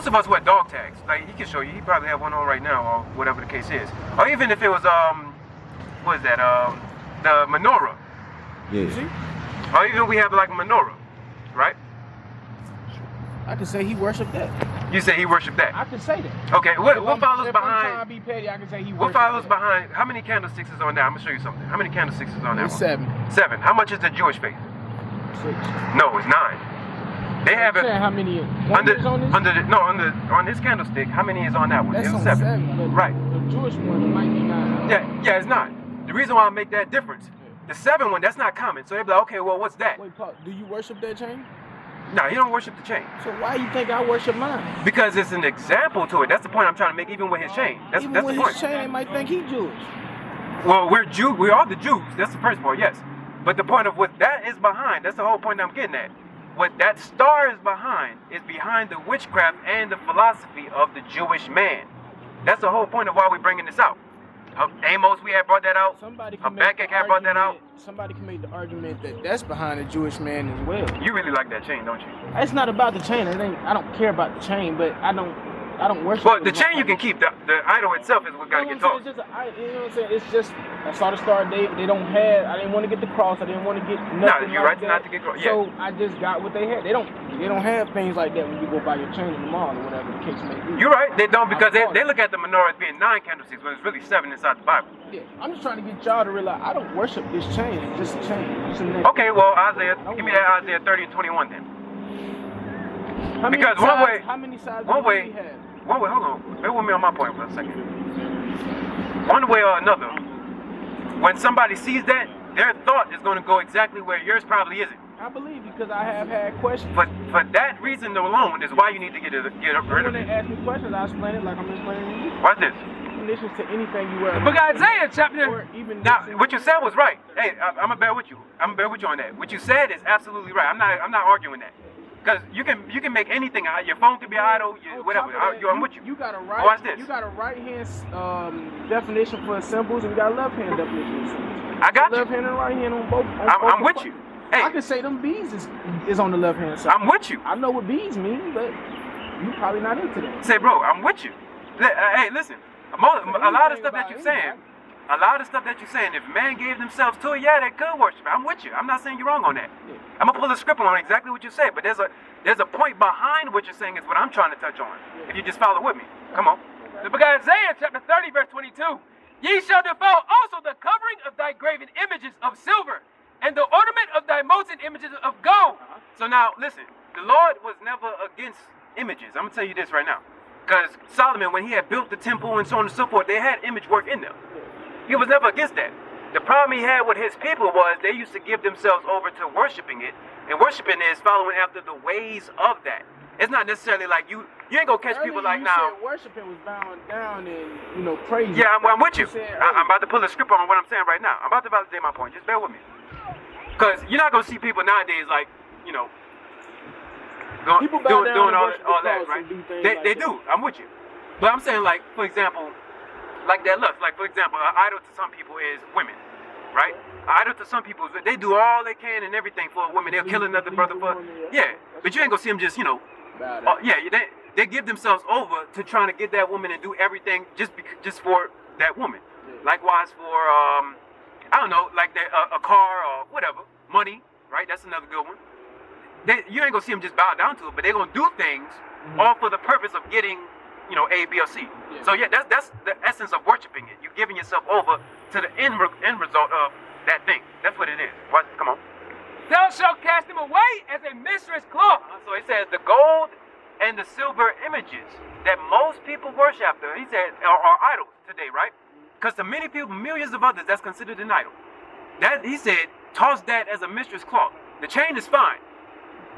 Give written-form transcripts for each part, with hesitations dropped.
of us wear dog tags. Like, he can show you. He probably have one on right now, or whatever the case is. Or even if it was what is that? The menorah. Yeah. Or even we have like a menorah, right? I can say he worshipped that. You say he worshipped that. I can say that. Okay. What follows if behind? I'm trying to be petty, I can say he What worshipped follows that. behind? How many candlesticks is on that? I'm gonna show you something. How many candlesticks is on that It's one? 7. 7. How much is the Jewish faith? 6. No, it's 9. They have it How many? on this candlestick. How many is on that one? That's It's on 7. Right. The Jewish one might be 9. Yeah, it's not. The reason why I make that difference, the 7 one, that's not common. So they be like, okay, well, what's that? Wait, Paul, do you worship that chain? No, you don't worship the chain. So why you think I worship mine? Because it's an example to it. That's the point I'm trying to make, even with his chain. That's Even the with point. his chain, they might think he Jewish. Well, we're Jew. We are the Jews. That's the first part, yes. But the point of what that is behind, that's the whole point I'm getting at. What that star is behind the witchcraft and the philosophy of the Jewish man. That's the whole point of why we're bringing this out. Amos, we had brought that out. Habakkuk had brought that out. Somebody can make the argument that that's behind the Jewish man as well. You really like that chain, don't you? It's not about the chain. I don't care about the chain, but I don't worship. Well, the chain you can keep. The idol itself is what got to get tossed. You know what I'm saying? It's just, I saw the star. They don't have. I didn't want to get the cross. I didn't want to get nothing. No, you're right not to get cross. Yeah. So I just got what they had. They don't have things like that when you go buy your chain in the mall or whatever the case may be. You're right. They don't, because they look at the menorah as being 9 candlesticks, but it's really 7 inside the Bible. Yeah, I'm just trying to get y'all to realize I don't worship this chain. It's just a chain. Okay, well, Isaiah, give me that Isaiah 30 and 21 then. How many sides do we have? One way, hold on. Bear with me on my point for a second. One way or another, when somebody sees that, their thought is going to go exactly where yours probably isn't. I believe because I have had questions. But for that reason alone is why you need to get rid of When they it. ask me questions, I explain it like I'm explaining to you. Watch this. Listen to anything you wear. But Isaiah chapter. Now, what you said was right. Hey, I'm gonna bear with you. I'm gonna bear with you on that. What you said is absolutely right. I'm not arguing that. Because you can make anything. Your phone can be an idol. Whatever. I'm with you. You got a right. Watch this. You got a right hand definition for symbols, and you got a left hand definition for symbols. I got you. Left hand and right hand on both. I'm with you. Hey, I can say them bees is on the left hand side. I'm with you. I know what bees mean, but you probably not into that. Say, bro, I'm with you. Hey, listen. A lot of stuff that you're saying. A lot of stuff that you're saying, if man gave themselves to it, yeah, they could worship. I'm with you. I'm not saying you're wrong on that. Yeah. I'm gonna pull a script on exactly what you said, but there's a point behind what you're saying is what I'm trying to touch on. If you just follow with me, come on. The book of Isaiah chapter 30 verse 22. Ye shall defile also the covering of thy graven images of silver, and the ornament of thy molten images of gold. So now, listen. The Lord was never against images. I'm gonna tell you this right now, because Solomon, when he had built the temple and so on and so forth, they had image work in them. He was never against that. The problem he had with his people was they used to give themselves over to worshiping it, and worshiping is following after the ways of that. It's not necessarily like you ain't gonna catch people like now. Worshiping was bowing down and praising. Yeah, I'm with you. I'm about to pull a script on what I'm saying right now. I'm about to validate my point. Just bear with me, because you're not gonna see people nowadays like doing all that, right? They do. I'm with you, but I'm saying, like, for example. Like that lust. Like, for example, an idol to some people is women, right? An idol to some people, they do all they can and everything for a woman. They'll kill another brother for, yeah. But you ain't gonna see them just, they give themselves over to trying to get that woman and do everything just for that woman. Likewise for, I don't know, like a car or whatever, money, right? That's another good one. You ain't gonna see them just bow down to it, but they're gonna do things all for the purpose of getting A, B, or C. Yeah. So yeah, that's the essence of worshiping it. You're giving yourself over to the end result of that thing. That's what it is. Come on. Thou shalt cast him away as a mistress cloth. So he says the gold and the silver images that most people worship after, he said, are idols today, right? Because to many people, millions of others, that's considered an idol. That he said, toss that as a mistress cloth. The chain is fine,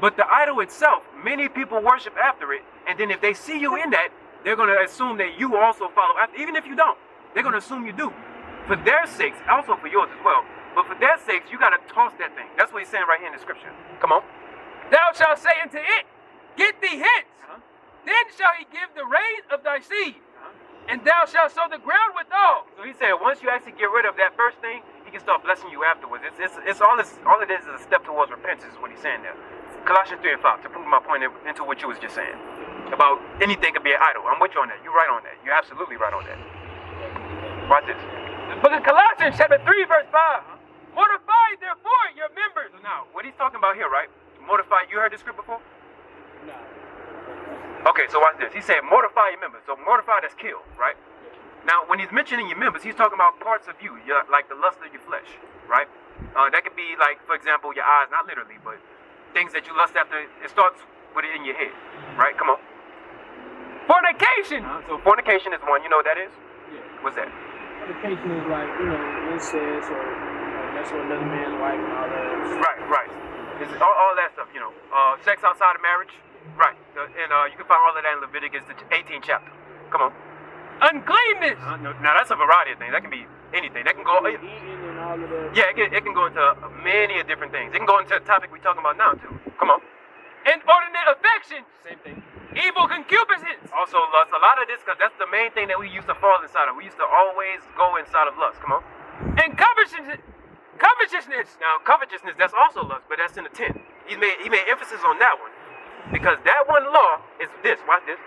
but the idol itself, many people worship after it, and then if they see you in that, they're going to assume that you also follow after. Even if you don't, they're going to assume you do. For their sakes, also for yours as well, but for their sakes, you got to toss that thing. That's what he's saying right here in the scripture. Come on. Thou shalt say unto it, get thee hence. Then shall he give the rain of thy seed, and thou shalt sow the ground withal. So he said, once you actually get rid of that first thing, he can start blessing you afterwards. It's all it is a step towards repentance, is what he's saying there. Colossians 3 and 5 to prove my point into what you was just saying about anything could be an idol. I'm with you on that. You're right on that. You're absolutely right on that. Watch this. The book of Colossians, chapter 3, verse 5. Mortify, therefore, your members. Now, what he's talking about here, right? Mortify. You heard this script before? No. Okay, so watch this. He said, mortify your members. So mortify, that's kill, right? Now, when he's mentioning your members, he's talking about parts of you, like the lust of your flesh, right? That could be like, for example, your eyes, not literally, but things that you lust after. It starts with it in your head, right? Come on. Fornication. So fornication is one. You know what that is? Yeah. What's that? Fornication is like, incest or messing with another man's wife and all that. Right. It's all that stuff, sex outside of marriage, right? And you can find all of that in Leviticus, the 18th chapter. Come on. Uncleanness. Now that's a variety of things. That can be anything. That can go. Eating and all of that. Yeah, it can go into many different things. It can go into the topic we're talking about now too. Come on. Inordinate affection. Same thing. Evil concupiscence. Also lust. A lot of this, because that's the main thing that we used to fall inside of. We used to always go inside of lust. Come on. And covetousness. Now covetousness, that's also lust, but that's in the 10. He made emphasis on that one because that one law is this. Watch this.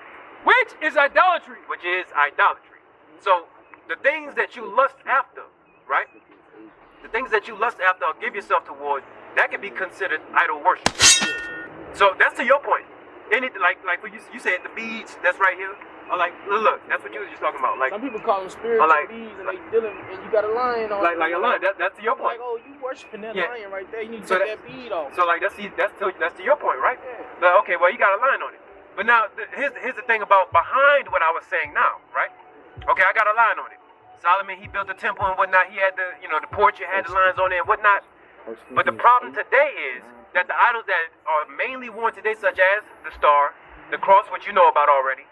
Which is idolatry. Which is idolatry. So the things that you lust after, right? The things that you lust after or give yourself toward, that can be considered idol worship. So that's to your point. Anything like when you said the beads that's right here, or like look, that's what you was just talking about. Like some people call them spiritual beads, and they dealing, and you got a lion on. Like a lion. That's to your point. Like, oh, you worshiping that lion right there? You need to so take that bead off. So like that's to your point, right? Yeah. But, okay, well you got a lion on it. But now here's the thing about behind what I was saying now, right? Okay, I got a lion on it. Solomon, he built a temple and whatnot. He had the porch, it had the lions on it and whatnot. But the problem today is that the idols that are mainly worn today, such as the star, the cross, which you know about already.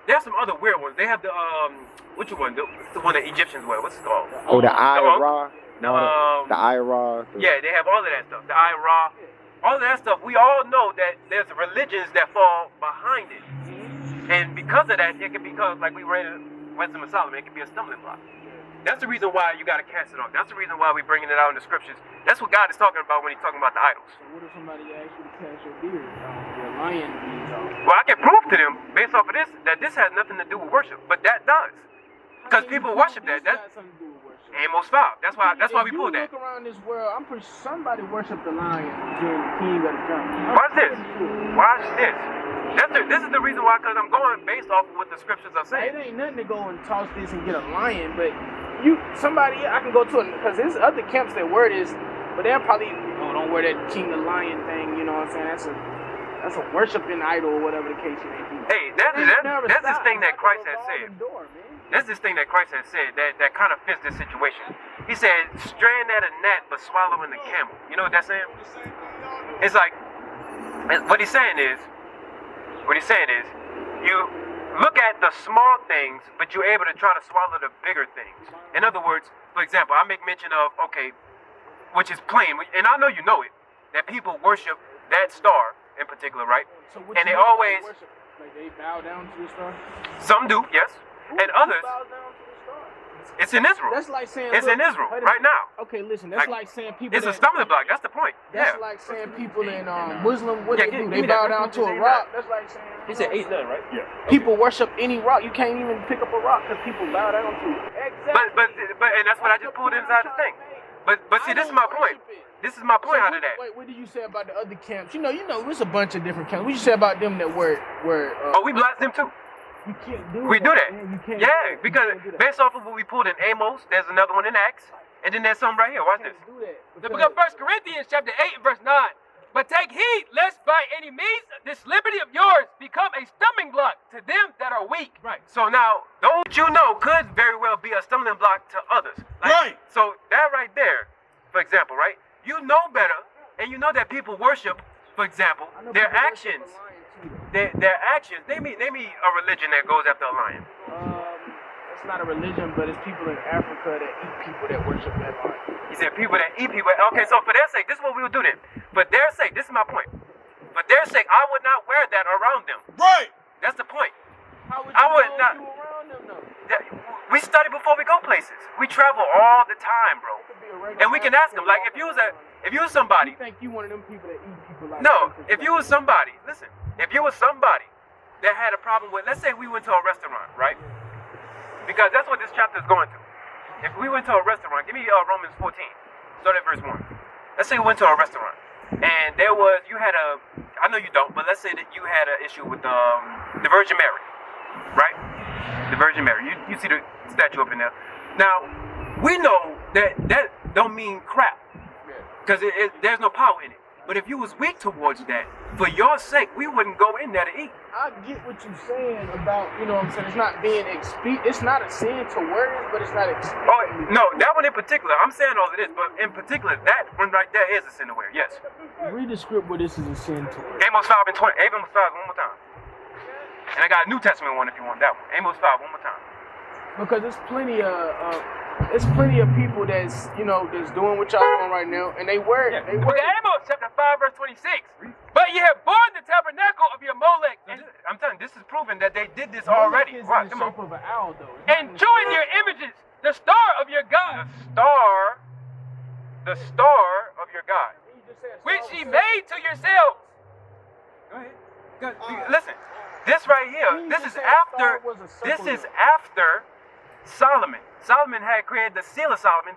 There's some other weird ones. They have the which one? The one that Egyptians wear. What's it called? Oh, the Eye-Ra. The Eye-Ra. Yeah, they have all of that stuff. The Eye-Ra. All of that stuff. We all know that there's religions that fall behind it, and because of that, it can become, like we read in Wisdom of Solomon, it can be a stumbling block. That's the reason why you got to cast it off. That's the reason why we're bringing it out in the scriptures. That's what God is talking about when he's talking about the idols. So what if somebody asks you to cast your beard, your lion beads off? Well, I can prove to them, based off of this, that this has nothing to do with worship. But that does. Because people worship that. That's something to do with worship. Amos foul. That's why we pulled that. If you look around this world, I'm pretty sure somebody worship the lion during the king of the jungle. Watch this. Watch this. This is the reason why, because I'm going based off of what the scriptures are saying. It ain't nothing to go and toss this and get a lion, but I can go to it, because there's other camps that wear this, but they'll probably, don't wear that king of lion thing, you know what I'm saying? That's a worshiping idol or whatever the case may be. Hey, that's this thing that Christ has said. That's this thing that Christ has said that kind of fits this situation. He said, strand at a gnat but swallowing the camel. You know what that's saying? It's like, what he's saying is, you look at the small things, but you're able to try to swallow the bigger things. In other words, for example, I make mention of, which is plain, and I know you know it, that people worship that star in particular, right? So and they always worship, like they bow down to the star? Some do, yes. And others, bow down to the star? It's in Israel. That's like saying it's in Israel right now. Okay, listen, that's like saying people. It's a stumbling block. That's the point. That's like saying people in Muslim, what they do? They bow down to a rock. That's like saying. He said 8-9, right? Yeah. People worship any rock. You can't even pick up a rock because people bow down to it. Exactly. But and that's what I just pulled inside the thing. But see, this is my point. This is my point out of that. Wait, what did you say about the other camps? You know, it's a bunch of different camps. What did you say about them that were? We blast them too. You can't do we that. do that. Man, you can't yeah, because based off of what we pulled in Amos, there's another one in Acts, and then there's some right here. Watch this. The book of 1 Corinthians chapter 8 verse 9. But take heed, lest by any means this liberty of yours become a stumbling block to them that are weak. Right. So now, those you know could very well be a stumbling block to others. Right. So that right there, for example, right? You know better, and you know that people worship, for example, their actions. Their actions, they mean a religion that goes after a lion. It's not a religion, but it's people in Africa that eat people that worship that lion. He said people that eat people. Okay, so for their sake, this is what we would do then. For their sake, this is my point. For their sake, I would not wear that around them. Right. That's the point. How would I would not. you around them though? We study before we go places. We travel all the time, bro. And we can ask them, like, if you was if you was somebody, You think you one of them people that eat people like no, if you was somebody, listen, if you was somebody that had a problem with, let's say we went to a restaurant, right? Because that's what this chapter is going to. If we went to a restaurant, give me Romans 14, start at verse 1. Let's say we went to a restaurant, and I know you don't, but let's say that you had an issue with the Virgin Mary, right? The Virgin Mary. You see the statue up in there. Now, we know that don't mean crap, because there's no power in it. But if you was weak towards that, for your sake, we wouldn't go in there to eat. I get what you're saying about, you know what I'm saying, it's not being it's not a sin to wear it, but it's not expedient. Oh, no, that one in particular, I'm saying all of this, but in particular, that one right there is a sin to wear, yes. Read the script where this is a sin to wear. Amos 5 and 20, Amos 5 one more time. And I got a New Testament one if you want that one. Amos 5 one more time. Because there's plenty of people that's, you know, that's doing what y'all doing right now, and they wear it. They wear it. Amos chapter 5 verse 26. But ye have borne the tabernacle of your Molech, and I'm telling you, this is proven that they did this already. Right, come on. Of an owl, though. And join your images, the star of your God. The star of your God. Which ye made to yourselves. Go ahead. Listen, this right here, this is after Solomon. Solomon had created the seal of Solomon,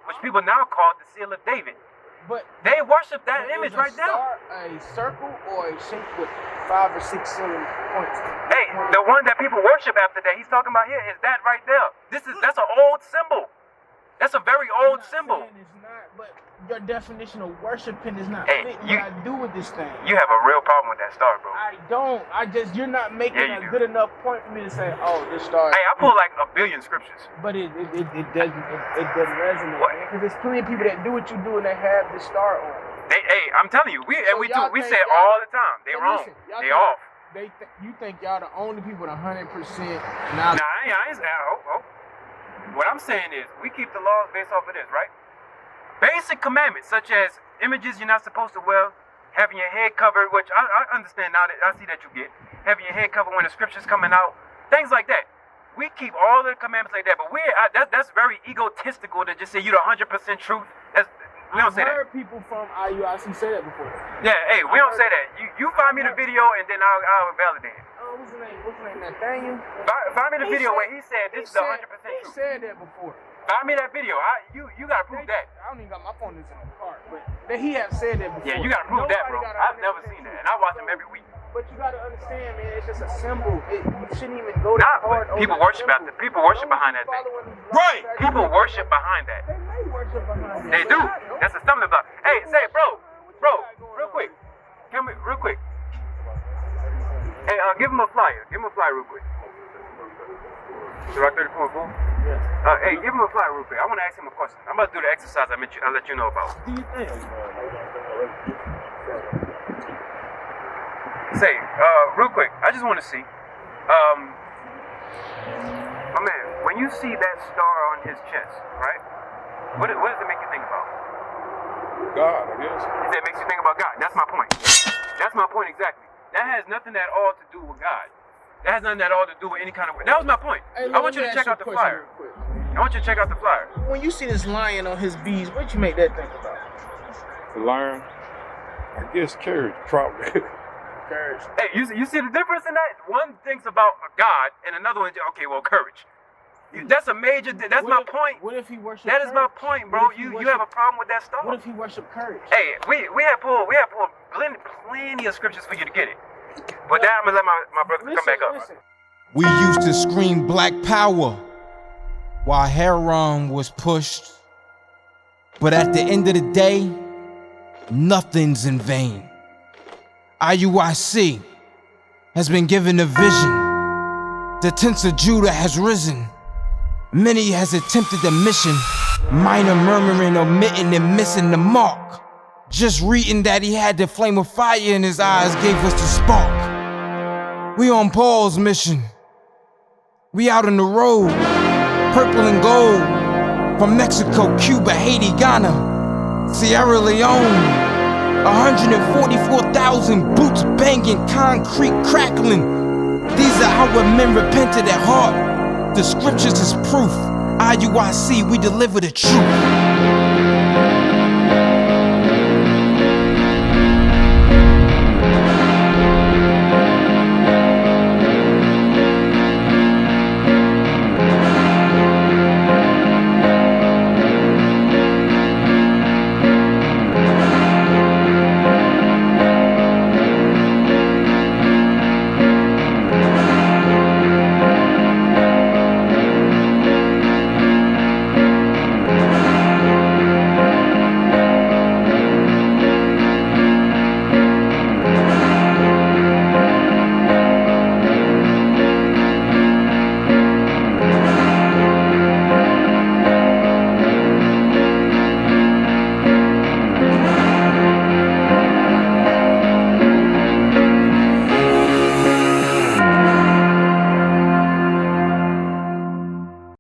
which people now call the seal of David. But they worship that image right now. A circle or a shape with 5 or 6 ceiling points. Hey, the one that people worship after that he's talking about here is that right there. That's an old symbol. That's a very old symbol. It's not, but your definition of worshiping is not hey, fitting what I do with this thing. You have a real problem with that star, bro. I don't. You're not making a good enough point for me to say, oh, this star. Hey, I pull like a billion scriptures. But it doesn't resonate, man. Because there's plenty of people that do what you do and they have this star on. Hey, I'm telling you, we say it all the time. They wrong. They off. You think y'all the only people 100% now? Nah, I ain't saying. What I'm saying is, we keep the laws based off of this, right? Basic commandments, such as images you're not supposed to wear, having your head covered, which I understand now that I see that you get, having your head covered when the scripture's coming out, things like that. We keep all the commandments like that, but that's very egotistical to just say you're the 100% truth. We don't say that. I've heard people from IUIC say that before. Yeah, hey, we don't say that. You find me the video and then I'll validate it. What's his name, Nathaniel? Find me the video where he said this is the 100% truth. He said that before. Find me that video. You gotta prove that. I don't even got my phone in the car, but that he have said that before. Yeah, you gotta prove that, bro. I've never seen that, and I watch him every week. But you gotta understand, man. It's just a symbol. You shouldn't even go that hard. People worship behind that thing. Right. People worship behind that. They may worship behind that. They do. That's a stumbling block. Hey, say, bro, real quick. Come here, real quick. Hey, give him a flyer. Give him a flyer real quick. Rock 34 cool? Yeah. Hey, give him a flyer real quick. I want to ask him a question. I'm about to do the exercise I'll let you know about. Do you think? Say, real quick, I just want to see, my man, when you see that star on his chest, right? What does it make you think about? God, I guess. It makes you think about God. That's my point. That's my point exactly. That has nothing at all to do with God. That has nothing at all to do with any kind of way. That was my point. Hey, I want you to check out the flyer. I want you to check out the flyer. When you see this lion on his bees, what you make that think about? The lion, I guess courage, probably. Courage. Hey, you see the difference in that? One thinks about God, and another one, okay, well, courage. That's a major. That's my point. What if he worshipped That is my point, bro. You have a problem with that stuff? What if he worshipped courage? Hey, we have pulled plenty of scriptures for you to get it. But now I'm gonna let my brother come back up. We used to scream black power while Heron was pushed. But at the end of the day, nothing's in vain. IUIC has been given a vision. The tents of Judah has risen. Many has attempted the mission. Minor murmuring, omitting, and missing the mark. Just reading that he had the flame of fire in his eyes gave us the spark. We on Paul's mission. We out on the road, purple and gold. From Mexico, Cuba, Haiti, Ghana, Sierra Leone. 144,000 boots banging, concrete crackling. These are our men repented at heart. The scriptures is proof. IUIC, we deliver the truth.